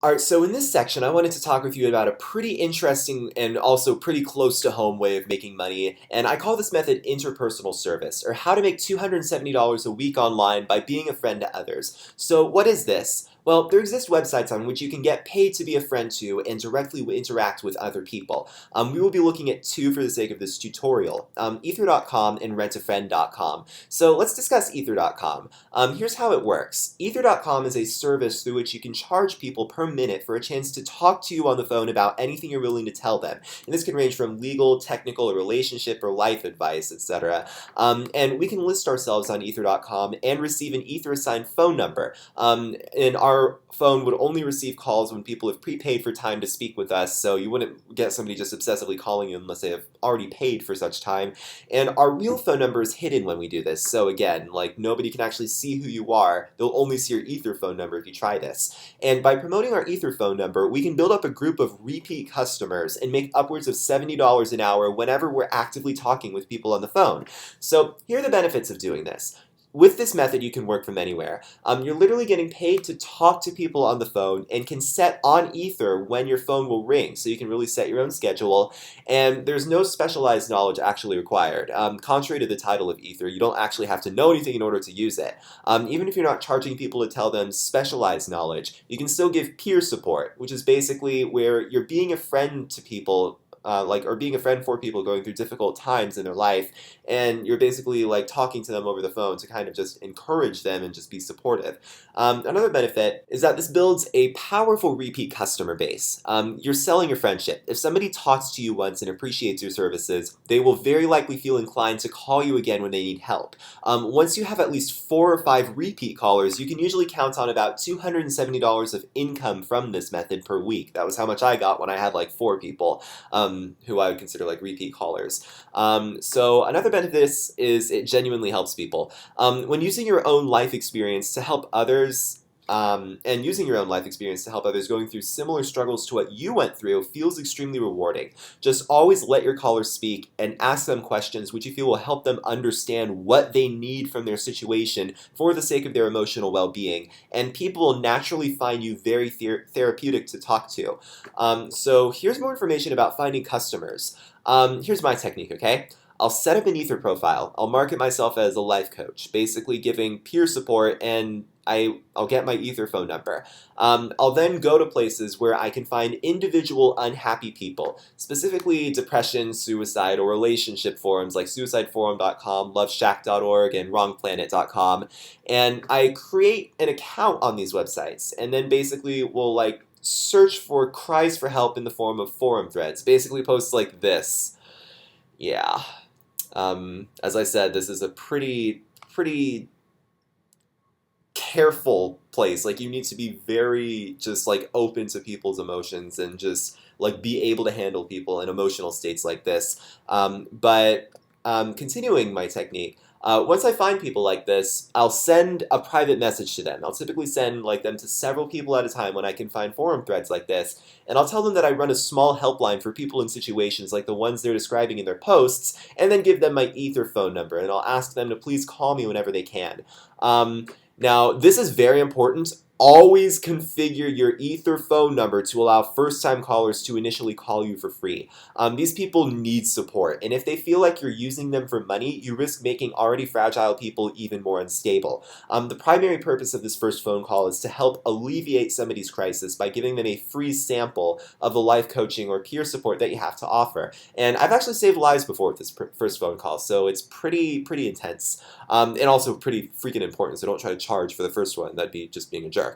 All right, so in this section, I wanted to talk with you about a pretty interesting and also pretty close to home way of making money, and I call this method interpersonal service, or how to make $270 a week online by being a friend to others. So, what is this? Well, there exist websites on which you can get paid to be a friend to and directly interact with other people. We will be looking at two for the sake of this tutorial, ether.com and rentafriend.com. So let's discuss ether.com. Here's how it works. Ether.com is a service through which you can charge people per minute for a chance to talk to you on the phone about anything you're willing to tell them. And this can range from legal, technical, or relationship, or life advice, etc. And we can list ourselves on Ether.com and receive an Ether assigned phone number. And our phone would only receive calls when people have prepaid for time to speak with us, so you wouldn't get somebody just obsessively calling you unless they have already paid for such time. And our real phone number is hidden when we do this, so again, like nobody can actually see who you are. They'll only see your Ether phone number if you try this. And by promoting our Ether phone number, we can build up a group of repeat customers and make upwards of $70 an hour whenever we're actively talking with people on the phone. So here are the benefits of doing this. With this method, you can work from anywhere. You're literally getting paid to talk to people on the phone and can set on Ether when your phone will ring, so you can really set your own schedule, and there's no specialized knowledge actually required. Contrary to the title of Ether, you don't actually have to know anything in order to use it. Even if you're not charging people to tell them specialized knowledge, you can still give peer support, which is basically where you're being a friend to people, or being a friend for people going through difficult times in their life, and you're basically like talking to them over the phone to kind of just encourage them and just be supportive. Another benefit is that this builds a powerful repeat customer base. You're selling your friendship. If somebody talks to you once and appreciates your services, they will very likely feel inclined to call you again when they need help. Once you have at least 4 or 5 repeat callers, you can usually count on about $270 of income from this method per week. That was how much I got when I had like 4 people. Who I would consider like repeat callers. So another benefit of this is it genuinely helps people. When using your own life experience to help others, and using your own life experience to help others going through similar struggles to what you went through feels extremely rewarding. Just always let your callers speak and ask them questions which you feel will help them understand what they need from their situation for the sake of their emotional well-being, and people will naturally find you very therapeutic to talk to. So here's more information about finding customers. Here's my technique, okay? I'll set up an Ether profile. I'll market myself as a life coach, basically giving peer support, and I'll get my Ether phone number. I'll then go to places where I can find individual unhappy people, specifically depression, suicide, or relationship forums like suicideforum.com, loveshack.org, and wrongplanet.com. And I create an account on these websites, and then basically will like search for cries for help in the form of forum threads, basically posts like this. Yeah. As I said, this is a pretty careful place. Like you need to be very just like open to people's emotions and just like be able to handle people in emotional states like this. But continuing my technique, once I find people like this, I'll send a private message to them. I'll typically send like them to several people at a time when I can find forum threads like this, and I'll tell them that I run a small helpline for people in situations like the ones they're describing in their posts, and then give them my Ether phone number, and I'll ask them to please call me whenever they can. Now, this is very important. Always configure your Ether phone number to allow first-time callers to initially call you for free. These people need support, and if they feel like you're using them for money, you risk making already fragile people even more unstable. The primary purpose of this first phone call is to help alleviate somebody's crisis by giving them a free sample of the life coaching or peer support that you have to offer. And I've actually saved lives before with this first phone call, so it's pretty intense, and also pretty freaking important, so don't try to charge for the first one. That'd be just being a jerk.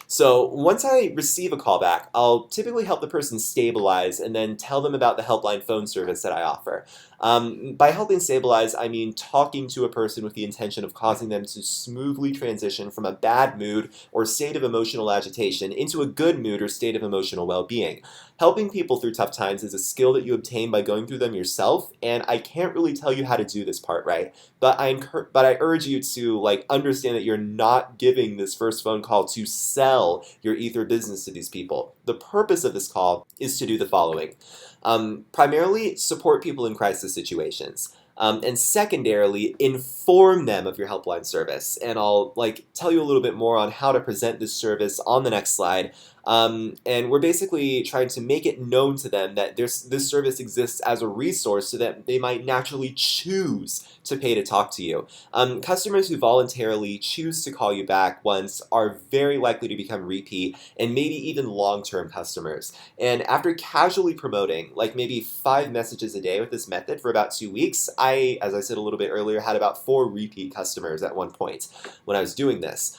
So once I receive a callback, I'll typically help the person stabilize and then tell them about the helpline phone service that I offer. By helping stabilize, I mean talking to a person with the intention of causing them to smoothly transition from a bad mood or state of emotional agitation into a good mood or state of emotional well-being. Helping people through tough times is a skill that you obtain by going through them yourself, and I can't really tell you how to do this part right, but I urge you to like understand that you're not giving this first phone call to sell your Ether business to these people. The purpose of this call is to do the following. Primarily, support people in crisis situations. And secondarily, inform them of your helpline service. And I'll like tell you a little bit more on how to present this service on the next slide. And we're basically trying to make it known to them that this service exists as a resource so that they might naturally choose to pay to talk to you. Customers who voluntarily choose to call you back once are very likely to become repeat and maybe even long-term customers. And after casually promoting, like maybe 5 messages a day with this method for about 2 weeks, as I said a little bit earlier, had about 4 repeat customers at one point when I was doing this.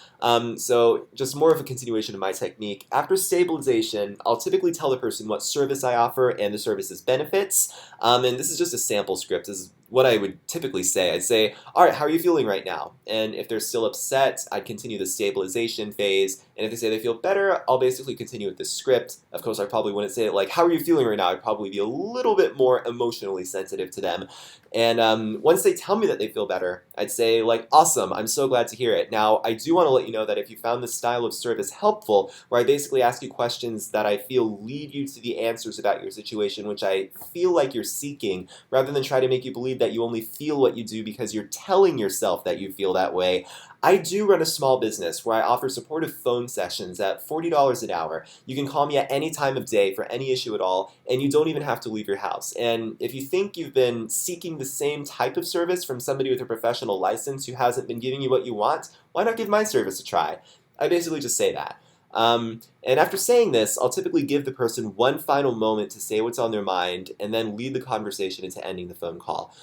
So just more of a continuation of my technique. After stabilization, I'll typically tell the person what service I offer and the service's benefits. And this is just a sample script. This is what I would typically say. I'd say, all right, how are you feeling right now? And if they're still upset, I'd continue the stabilization phase. And if they say they feel better, I'll basically continue with the script. Of course, I probably wouldn't say it like, how are you feeling right now? I'd probably be a little bit more emotionally sensitive to them. And once they tell me that they feel better, I'd say like, awesome, I'm so glad to hear it. Now, I do want to let you know that if you found this style of service helpful, where I basically ask you questions that I feel lead you to the answers about your situation, which I feel like you're seeking, rather than try to make you believe that you only feel what you do because you're telling yourself that you feel that way, I do run a small business where I offer supportive phone sessions at $40 an hour. You can call me at any time of day for any issue at all, and you don't even have to leave your house. And if you think you've been seeking the same type of service from somebody with a professional license who hasn't been giving you what you want, why not give my service a try? I basically just say that. And after saying this, I'll typically give the person one final moment to say what's on their mind and then lead the conversation into ending the phone call.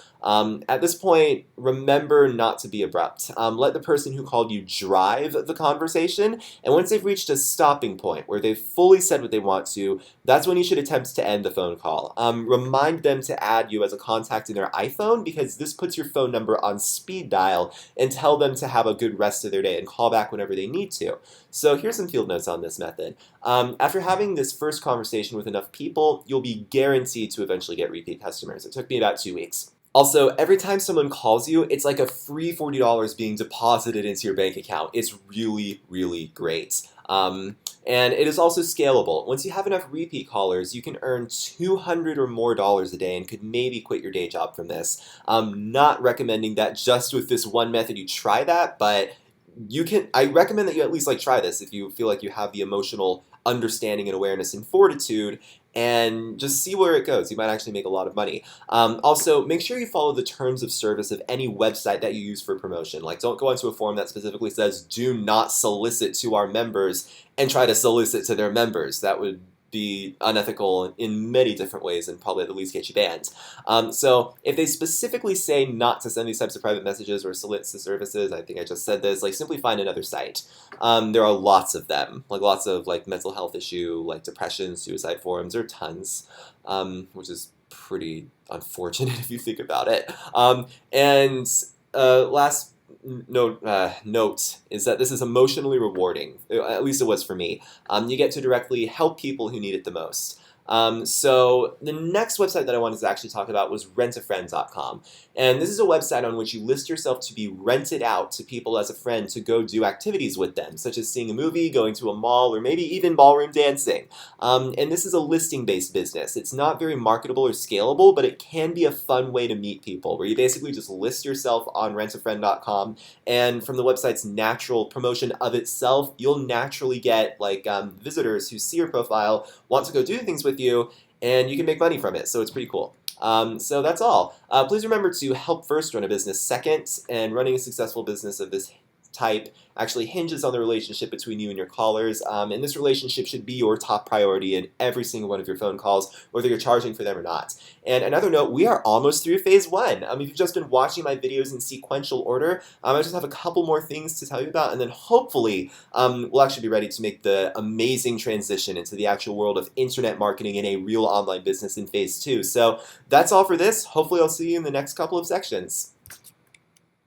At this point, remember not to be abrupt. Let the person who called you drive the conversation, and once they've reached a stopping point where they've fully said what they want to, that's when you should attempt to end the phone call. Remind them to add you as a contact in their iPhone, because this puts your phone number on speed dial, and tell them to have a good rest of their day and call back whenever they need to. So here's some field notes on this method. After having this first conversation with enough people, you'll be guaranteed to eventually get repeat customers. It took me about 2 weeks. Also, every time someone calls you, it's like a free $40 being deposited into your bank account. It's really, really great. And it is also scalable. Once you have enough repeat callers, you can earn $200 or more a day and could maybe quit your day job from this. I'm not recommending that just with this one method you try that, but I recommend that you at least try this if you feel like you have the emotional understanding and awareness and fortitude, and just see where it goes. You might actually make a lot of money. Also, make sure you follow the terms of service of any website that you use for promotion. Don't go onto a form that specifically says, do not solicit to our members, and try to solicit to their members. That would be unethical in many different ways and probably at the least get you banned. So if they specifically say not to send these types of private messages or solicit to services, I think I just said this, simply find another site. There are lots of them, lots of mental health issue, depression, suicide forums. There are tons, which is pretty unfortunate if you think about it. And last note is that this is emotionally rewarding. At least it was for me. You get to directly help people who need it the most. So the next website that I wanted to actually talk about was rentafriend.com. And this is a website on which you list yourself to be rented out to people as a friend to go do activities with them, such as seeing a movie, going to a mall, or maybe even ballroom dancing. And this is a listing-based business. It's not very marketable or scalable, but it can be a fun way to meet people, where you basically just list yourself on rentafriend.com, and from the website's natural promotion of itself, you'll naturally get visitors who see your profile, want to go do things with you, and you can make money from it, so it's pretty cool. So that's all. Please remember to help first, run a business second, and running a successful business of this type actually hinges on the relationship between you and your callers, and this relationship should be your top priority in every single one of your phone calls, whether you're charging for them or not. And another note, we are almost through phase 1. If you've just been watching my videos in sequential order, I just have a couple more things to tell you about, and then hopefully we'll actually be ready to make the amazing transition into the actual world of internet marketing and a real online business in phase 2. So that's all for this. Hopefully I'll see you in the next couple of sections.